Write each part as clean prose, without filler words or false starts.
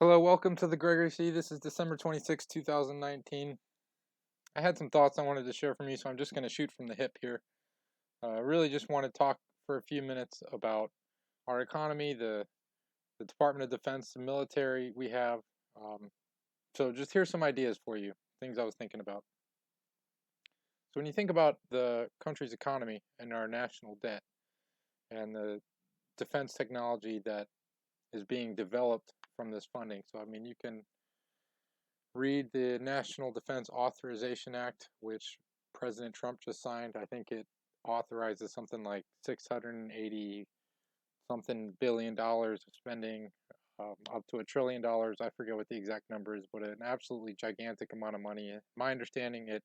Hello, welcome to the Gregory C. This is December 26, 2019. I had some thoughts I wanted to share from you, so I'm just going to shoot from the hip here. I really just want to talk for a few minutes about our economy, the Department of Defense, the military we have. So just here's some ideas for you, things I was thinking about. So when you think about the country's economy and our national debt and the defense technology that is being developed from this funding, so I mean, you can read the National Defense Authorization Act, which President Trump just signed. I think it authorizes something like 680 something $billion of spending, up to $1 trillion. I forget what the exact number is, but an absolutely gigantic amount of money. My understanding, it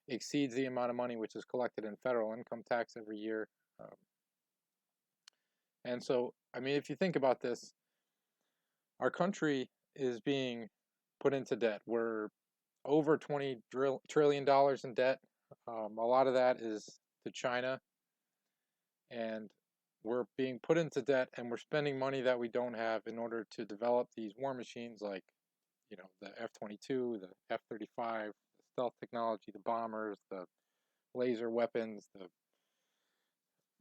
exceeds the amount of money which is collected in federal income tax every year. Um, and so, I mean, if you think about this, our country is being put into debt. We're over $20 trillion in debt. A lot of that is to China, and we're being put into debt, and we're spending money that we don't have in order to develop these war machines like, the F-22, the F-35, the stealth technology, the bombers, the laser weapons, the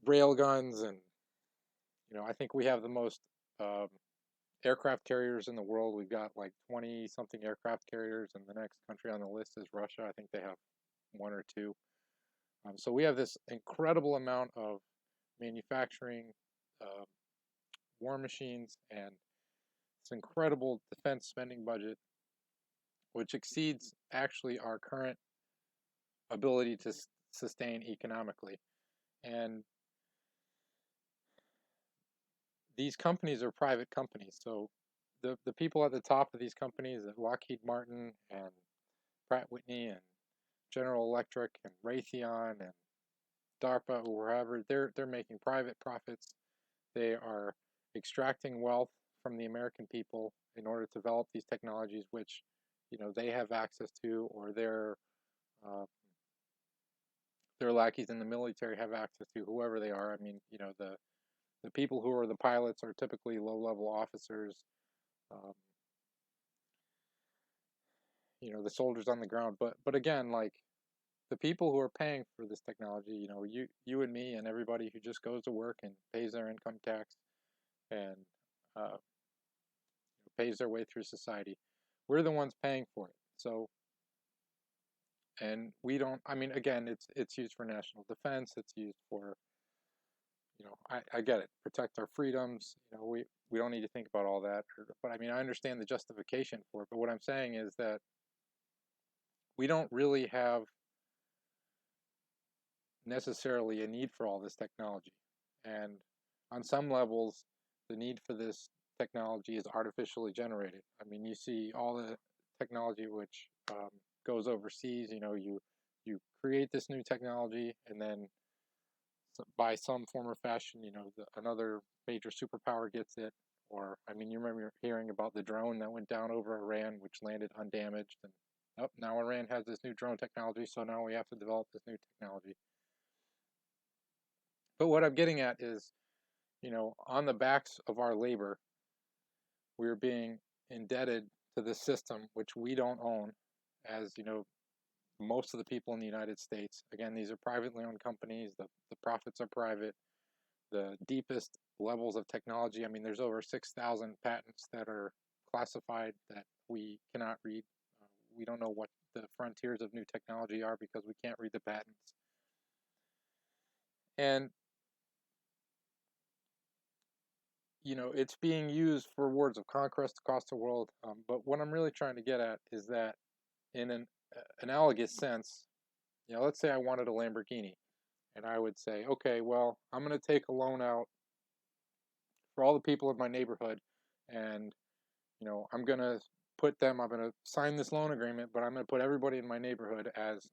rail guns, and I think we have the most um, aircraft carriers in the world. We've got like 20 something aircraft carriers, and the next country on the list is Russia. I think they have one or two. So we have this incredible amount of manufacturing, uh, war machines, and this incredible defense spending budget, which exceeds actually our current ability to sustain economically. And these companies are private companies. So the people at the top of these companies, Lockheed Martin and Pratt Whitney and General Electric and Raytheon and DARPA or wherever, they're making private profits. They are extracting wealth from the American people in order to develop these technologies, which they have access to, or uh, their lackeys in the military have access to, whoever they are. I mean, the people who are the pilots are typically low-level officers. Um, the soldiers on the ground. But again, like the people who are paying for this technology, you and me and everybody who just goes to work and pays their income tax and uh, pays their way through society. We're the ones paying for it. So, and we don't. I mean, again, it's used for national defense. It's used for, I get it, protect our freedoms. We don't need to think about all that. But I mean, I understand the justification for it. But what I'm saying is that we don't really have necessarily a need for all this technology. And on some levels, the need for this technology is artificially generated. I mean, you see all the technology which goes overseas. You create this new technology, and then by some form or fashion, another major superpower gets it. Or, I mean, you remember hearing about the drone that went down over Iran, which landed undamaged, and now Iran has this new drone technology, so now we have to develop this new technology. But what I'm getting at is, on the backs of our labor, we're being indebted to this system which we don't own, as most of the people in the United States. Again, these are privately owned companies. The profits are private. The deepest levels of technology. I mean, there's over 6,000 patents that are classified that we cannot read. We don't know what the frontiers of new technology are because we can't read the patents. And it's being used for wars of conquest across the world. But what I'm really trying to get at is that, in an analogous sense, let's say I wanted a Lamborghini, and I would say, okay, well, I'm going to take a loan out for all the people in my neighborhood, and I'm going to sign this loan agreement, but I'm going to put everybody in my neighborhood as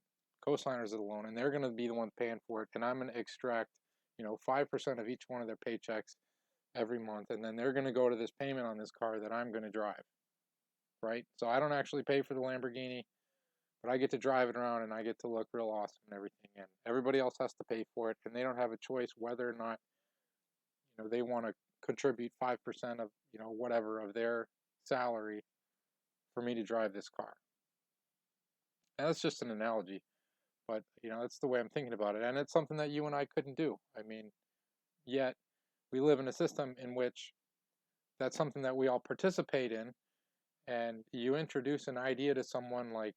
co-signers of the loan, and they're going to be the one paying for it, and I'm going to extract, 5% of each one of their paychecks every month, and then they're going to go to this payment on this car that I'm going to drive, right? So I don't actually pay for the Lamborghini, but I get to drive it around and I get to look real awesome and everything, and everybody else has to pay for it, and they don't have a choice whether or not they want to contribute 5% of whatever of their salary for me to drive this car. And that's just an analogy, but that's the way I'm thinking about it, and it's something that you and I couldn't do. I mean, yet we live in a system in which that's something that we all participate in. And you introduce an idea to someone like,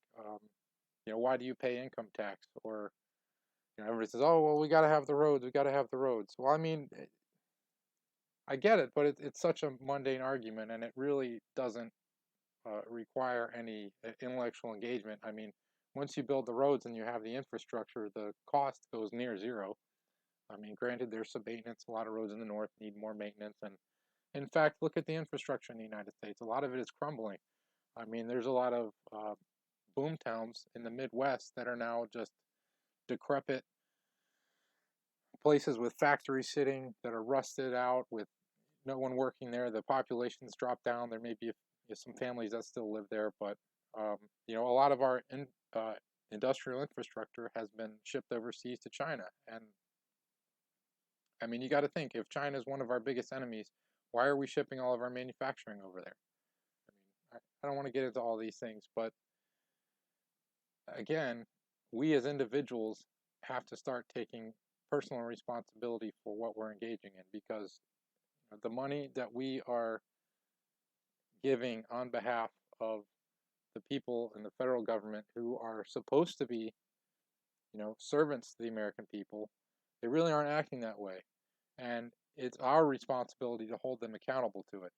why do you pay income tax? Or everybody says, oh, well, we got to have the roads. We got to have the roads. Well, I mean, I get it, but it's such a mundane argument, and it really doesn't require any intellectual engagement. I mean, once you build the roads and you have the infrastructure, the cost goes near zero. I mean, granted, there's some maintenance. A lot of roads in the north need more maintenance, and in fact, look at the infrastructure in the United States. A lot of it is crumbling. I mean, there's a lot of boom towns in the Midwest that are now just decrepit places with factories sitting that are rusted out with no one working there. The population's dropped down. There may be some families that still live there, but a lot of our industrial infrastructure has been shipped overseas to China. And I mean, you got to think, if China is one of our biggest enemies, why are we shipping all of our manufacturing over there? I mean, I don't want to get into all these things, but again, we as individuals have to start taking personal responsibility for what we're engaging in, because the money that we are giving on behalf of the people in the federal government who are supposed to be, servants to the American people, they really aren't acting that way. And it's our responsibility to hold them accountable to it.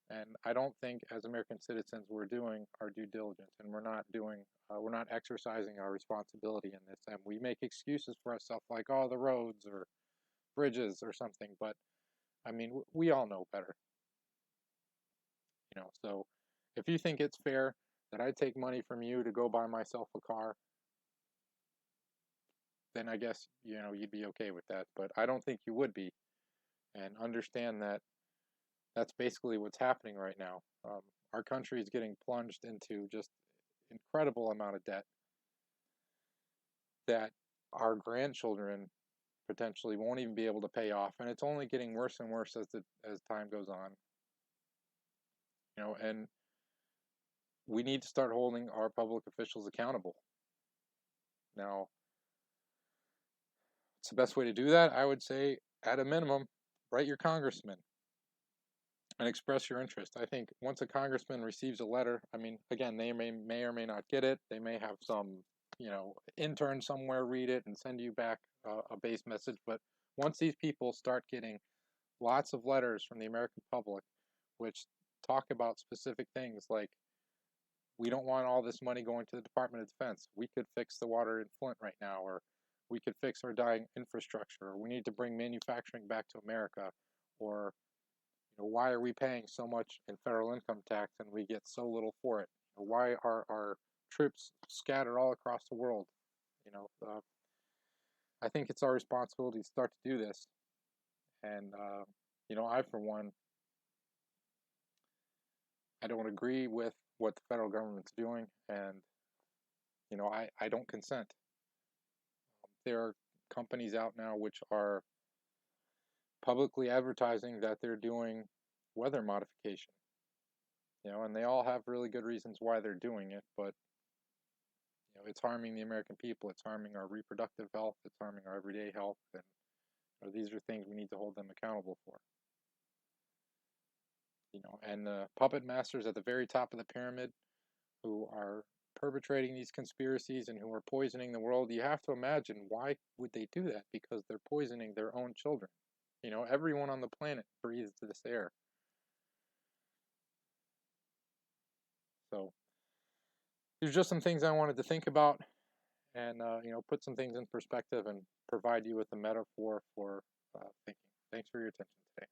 And I don't think as American citizens we're doing our due diligence, and we're not exercising our responsibility in this. And we make excuses for ourselves like, oh, the roads or bridges or something. But I mean, we all know better. So if you think it's fair that I take money from you to go buy myself a car, then I guess, you'd be okay with that. But I don't think you would be. And understand that that's basically what's happening right now. Our country is getting plunged into just incredible amount of debt that our grandchildren potentially won't even be able to pay off, and it's only getting worse and worse as time goes on. And we need to start holding our public officials accountable. Now, what's the best way to do that? I would say, at a minimum, write your congressman and express your interest. I think once a congressman receives a letter, I mean, again, they may or may not get it. They may have some, intern somewhere read it and send you back a base message. But once these people start getting lots of letters from the American public, which talk about specific things like, we don't want all this money going to the Department of Defense. We could fix the water in Flint right now, or we could fix our dying infrastructure, or we need to bring manufacturing back to America, or why are we paying so much in federal income tax and we get so little for it? Why are our troops scattered all across the world? I think it's our responsibility to start to do this. And, I, for one, I don't agree with what the federal government's doing, and, I don't consent. There are companies out now which are publicly advertising that they're doing weather modification. And they all have really good reasons why they're doing it, but it's harming the American people. It's harming our reproductive health. It's harming our everyday health, and these are things we need to hold them accountable for. And the puppet masters at the very top of the pyramid, who are perpetrating these conspiracies and who are poisoning the world, you have to imagine, why would they do that? Because they're poisoning their own children. Everyone on the planet breathes this air. So there's just some things I wanted to think about, and put some things in perspective and provide you with a metaphor for thinking. Thanks for your attention today.